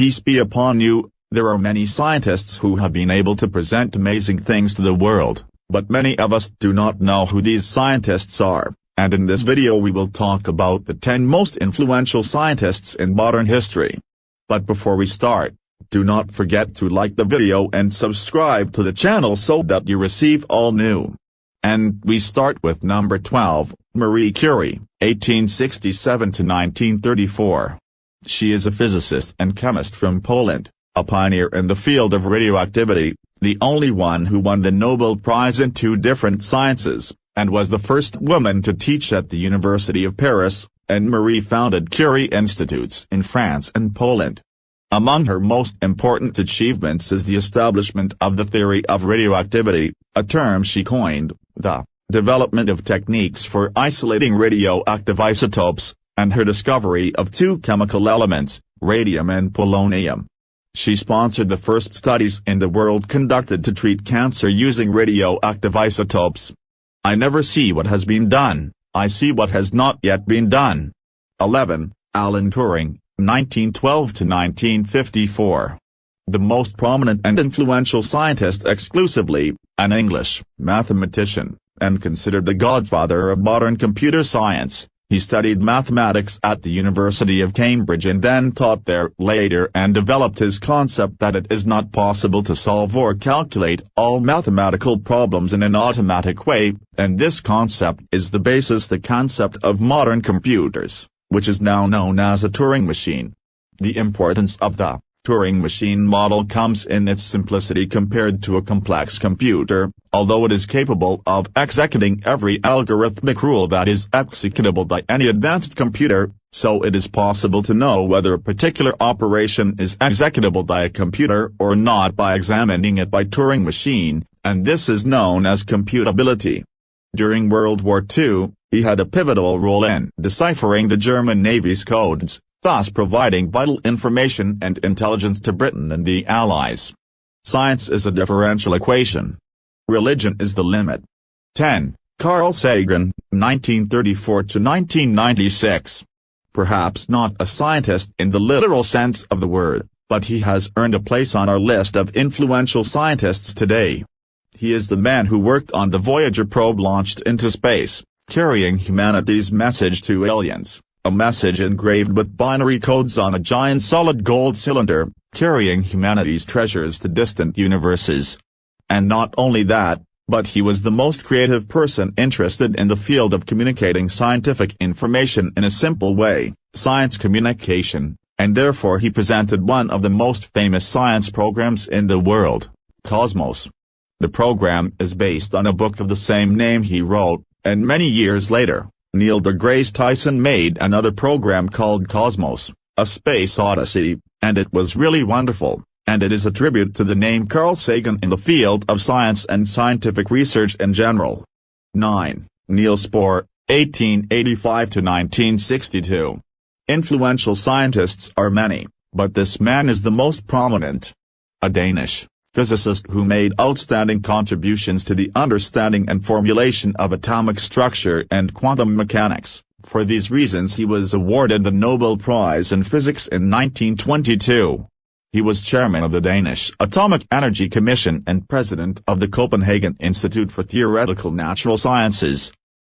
Peace be upon you. There are many scientists who have been able to present amazing things to the world, but many of us do not know who these scientists are, and in this video we will talk about the 10 most influential scientists in modern history. But before we start, do not forget to like the video and subscribe to the channel so that you receive all new. And we start with number 12, Marie Curie, 1867 to 1934. She is a physicist and chemist from Poland, a pioneer in the field of radioactivity, the only one who won the Nobel Prize in 2 different sciences, and was the first woman to teach at the University of Paris, and Marie founded Curie Institutes in France and Poland. Among her most important achievements is the establishment of the theory of radioactivity, a term she coined, the development of techniques for isolating radioactive isotopes, and her discovery of 2 chemical elements, radium and polonium. She sponsored the first studies in the world conducted to treat cancer using radioactive isotopes. I never see what has been done, I see what has not yet been done. 11. Alan Turing, 1912 to 1954. The most prominent and influential scientist exclusively, an English mathematician, and considered the godfather of modern computer science. He studied mathematics at the University of Cambridge and then taught there later and developed his concept that it is not possible to solve or calculate all mathematical problems in an automatic way, and this concept is the concept of modern computers, which is now known as a Turing machine. The importance of the Turing machine model comes in its simplicity compared to a complex computer, although it is capable of executing every algorithmic rule that is executable by any advanced computer, so it is possible to know whether a particular operation is executable by a computer or not by examining it by Turing machine, and this is known as computability. During World War II, he had a pivotal role in deciphering the German Navy's codes, thus providing vital information and intelligence to Britain and the Allies. Science is a differential equation. Religion is the limit. 10. Carl Sagan, 1934 to 1996. Perhaps not a scientist in the literal sense of the word, but he has earned a place on our list of influential scientists today. He is the man who worked on the Voyager probe launched into space, carrying humanity's message to aliens. A message engraved with binary codes on a giant solid gold cylinder, carrying humanity's treasures to distant universes. And not only that, but he was the most creative person interested in the field of communicating scientific information in a simple way, science communication, and therefore he presented one of the most famous science programs in the world, Cosmos. The program is based on a book of the same name he wrote, and many years later, Neil deGrasse Tyson made another program called Cosmos, a space odyssey, and it was really wonderful, and it is a tribute to the name Carl Sagan in the field of science and scientific research in general. 9. Niels Bohr, 1885 to 1962. Influential scientists are many, but this man is the most prominent. A Danish physicist who made outstanding contributions to the understanding and formulation of atomic structure and quantum mechanics. For these reasons he was awarded the Nobel Prize in Physics in 1922. He was chairman of the Danish Atomic Energy Commission and president of the Copenhagen Institute for Theoretical Natural Sciences.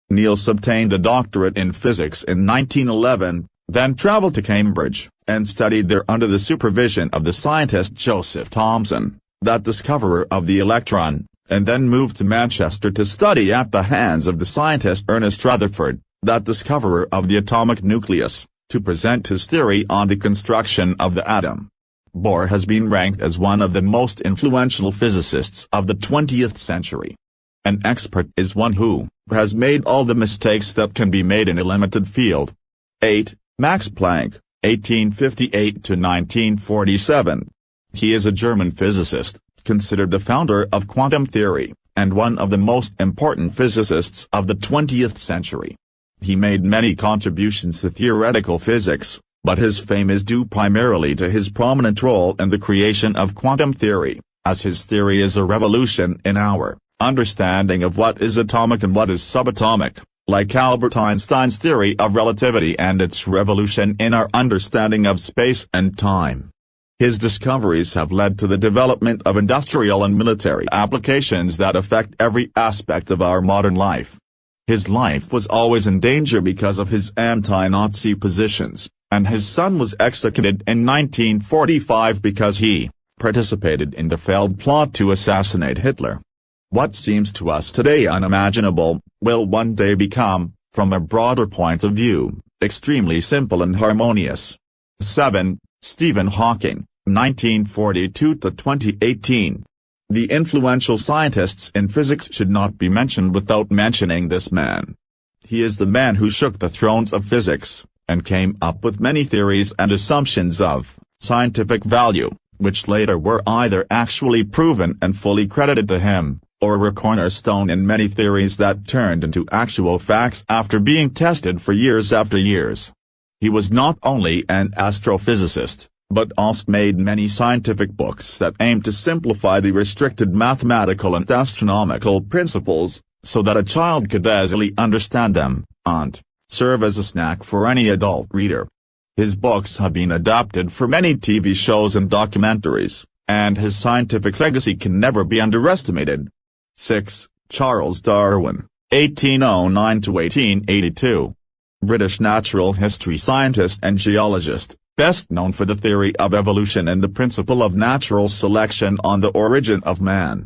Niels obtained a doctorate in physics in 1911, then traveled to Cambridge, and studied there under the supervision of the scientist Joseph Thomson, that discoverer of the electron, and then moved to Manchester to study at the hands of the scientist Ernest Rutherford, that discoverer of the atomic nucleus, to present his theory on the construction of the atom. Bohr has been ranked as one of the most influential physicists of the 20th century. An expert is one who has made all the mistakes that can be made in a limited field. 8. Max Planck, 1858 to 1947. He is a German physicist, considered the founder of quantum theory, and one of the most important physicists of the 20th century. He made many contributions to theoretical physics, but his fame is due primarily to his prominent role in the creation of quantum theory, as his theory is a revolution in our understanding of what is atomic and what is subatomic, like Albert Einstein's theory of relativity and its revolution in our understanding of space and time. His discoveries have led to the development of industrial and military applications that affect every aspect of our modern life. His life was always in danger because of his anti-Nazi positions, and his son was executed in 1945 because he participated in the failed plot to assassinate Hitler. What seems to us today unimaginable, will one day become, from a broader point of view, extremely simple and harmonious. 7. Stephen Hawking, 1942 to 2018. The influential scientists in physics should not be mentioned without mentioning this man. He is the man who shook the thrones of physics, and came up with many theories and assumptions of scientific value, which later were either actually proven and fully credited to him, or were cornerstone in many theories that turned into actual facts after being tested for years after years. He was not only an astrophysicist, but also made many scientific books that aimed to simplify the restricted mathematical and astronomical principles, so that a child could easily understand them, and serve as a snack for any adult reader. His books have been adapted for many TV shows and documentaries, and his scientific legacy can never be underestimated. 6. Charles Darwin, 1809 to 1882. British natural history scientist and geologist, best known for the theory of evolution and the principle of natural selection on the origin of man.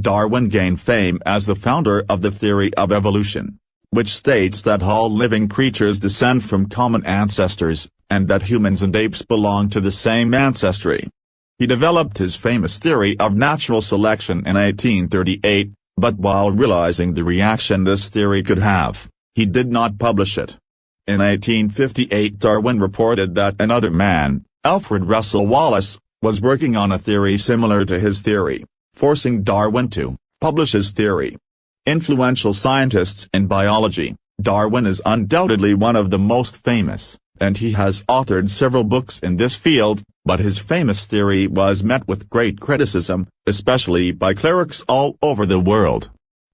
Darwin gained fame as the founder of the theory of evolution, which states that all living creatures descend from common ancestors, and that humans and apes belong to the same ancestry. He developed his famous theory of natural selection in 1838, but while realizing the reaction this theory could have, he did not publish it. In 1858 Darwin reported that another man, Alfred Russel Wallace, was working on a theory similar to his theory, forcing Darwin to publish his theory. Influential scientists in biology, Darwin is undoubtedly one of the most famous, and he has authored several books in this field, but his famous theory was met with great criticism, especially by clerics all over the world.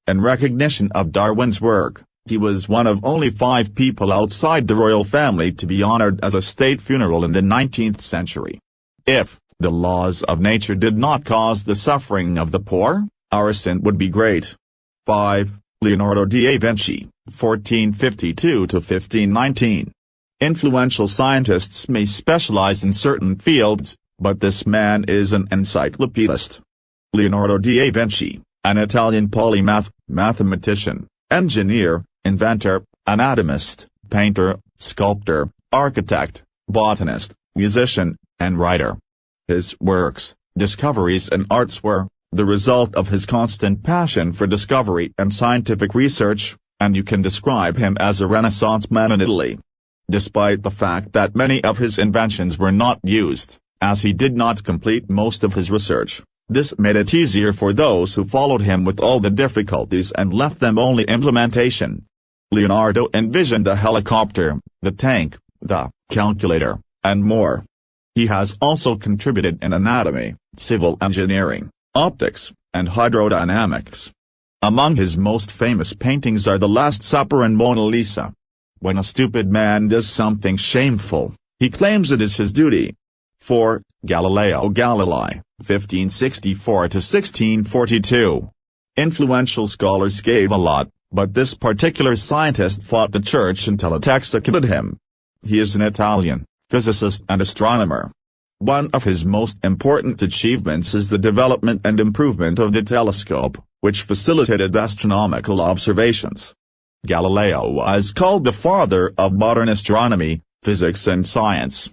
In recognition of Darwin's work, he was one of only 5 people outside the royal family to be honored as a state funeral in the 19th century. If the laws of nature did not cause the suffering of the poor, our sin would be great. 5. Leonardo da Vinci, 1452 to 1519. Influential scientists may specialize in certain fields, but this man is an encyclopedist. Leonardo da Vinci, an Italian polymath, mathematician, engineer, inventor, anatomist, painter, sculptor, architect, botanist, musician, and writer. His works, discoveries and arts were the result of his constant passion for discovery and scientific research, and you can describe him as a Renaissance man in Italy. Despite the fact that many of his inventions were not used, as he did not complete most of his research, this made it easier for those who followed him with all the difficulties and left them only implementation. Leonardo envisioned the helicopter, the tank, the calculator, and more. He has also contributed in anatomy, civil engineering, optics, and hydrodynamics. Among his most famous paintings are The Last Supper and Mona Lisa. When a stupid man does something shameful, he claims it is his duty. 4. Galileo Galilei, 1564 to 1642. Influential scholars gave a lot, but this particular scientist fought the church until it executed him. He is an Italian physicist and astronomer. One of his most important achievements is the development and improvement of the telescope, which facilitated astronomical observations. Galileo was called the father of modern astronomy, physics and science.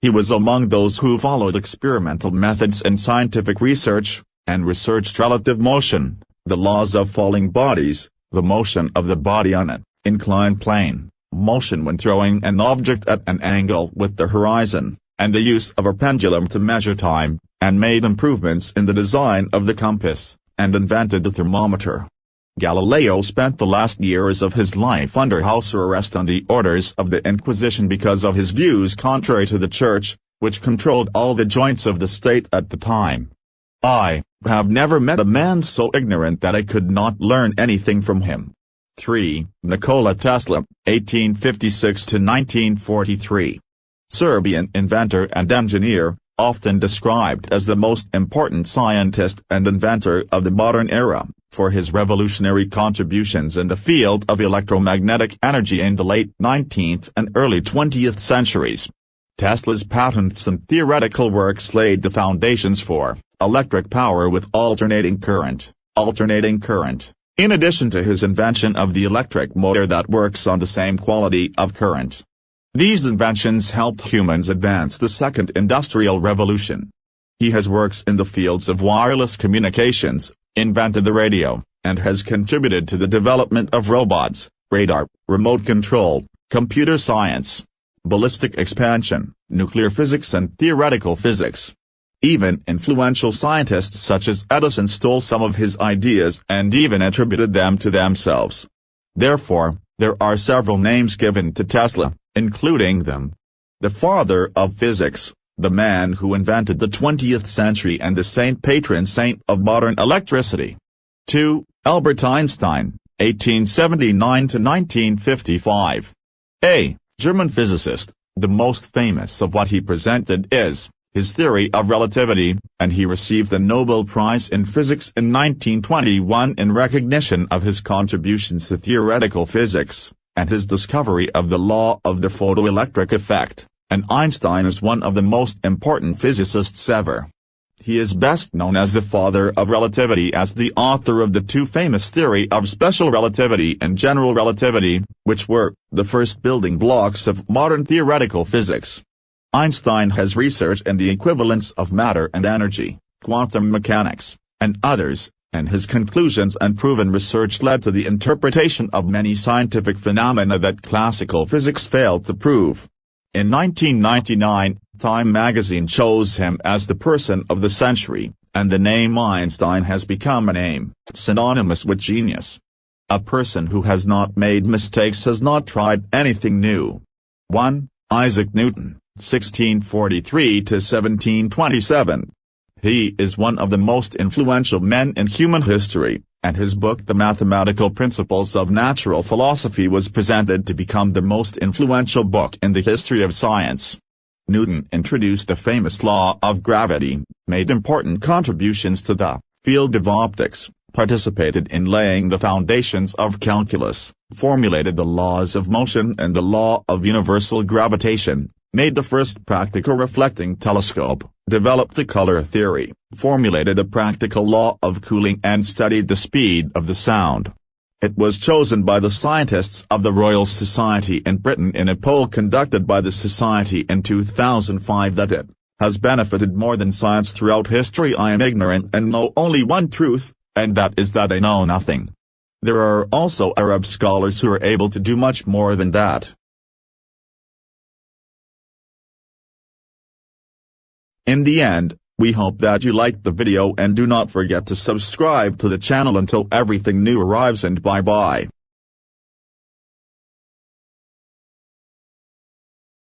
He was among those who followed experimental methods in scientific research, and researched relative motion, the laws of falling bodies, the motion of the body on an inclined plane, motion when throwing an object at an angle with the horizon, and the use of a pendulum to measure time, and made improvements in the design of the compass, and invented the thermometer. Galileo spent the last years of his life under house arrest on the orders of the Inquisition because of his views contrary to the Church, which controlled all the joints of the state at the time. I have never met a man so ignorant that I could not learn anything from him. 3. Nikola Tesla, 1856 to 1943. Serbian inventor and engineer, often described as the most important scientist and inventor of the modern era, for his revolutionary contributions in the field of electromagnetic energy in the late 19th and early 20th centuries. Tesla's patents and theoretical works laid the foundations for electric power with alternating current, in addition to his invention of the electric motor that works on the same quality of current. These inventions helped humans advance the second industrial revolution. He has works in the fields of wireless communications, invented the radio, and has contributed to the development of robots, radar, remote control, computer science, ballistic expansion, nuclear physics and theoretical physics. Even influential scientists such as Edison stole some of his ideas and even attributed them to themselves. Therefore, there are several names given to Tesla, including them: the father of physics, the man who invented the 20th century and the patron saint of modern electricity. 2. Albert Einstein, 1879 to 1955. A German physicist. The most famous of what he presented is his theory of relativity, and he received the Nobel Prize in Physics in 1921 in recognition of his contributions to theoretical physics, and his discovery of the law of the photoelectric effect, and Einstein is one of the most important physicists ever. He is best known as the father of relativity, as the author of the two famous theory of special relativity and general relativity, which were the first building blocks of modern theoretical physics. Einstein has researched in the equivalence of matter and energy, quantum mechanics, and others, and his conclusions and proven research led to the interpretation of many scientific phenomena that classical physics failed to prove. In 1999, Time magazine chose him as the person of the century, and the name Einstein has become a name synonymous with genius. A person who has not made mistakes has not tried anything new. 1. Isaac Newton, 1643 to 1727. He is one of the most influential men in human history, and his book The Mathematical Principles of Natural Philosophy was presented to become the most influential book in the history of science. Newton introduced the famous law of gravity, made important contributions to the field of optics, participated in laying the foundations of calculus, formulated the laws of motion and the law of universal gravitation, made the first practical reflecting telescope, developed the color theory, formulated a practical law of cooling and studied the speed of the sound. It was chosen by the scientists of the Royal Society in Britain in a poll conducted by the Society in 2005 that it has benefited more than science throughout history. I am ignorant and know only one truth, and that is that I know nothing. There are also Arab scholars who are able to do much more than that. In the end, we hope that you liked the video and do not forget to subscribe to the channel until everything new arrives, and bye bye.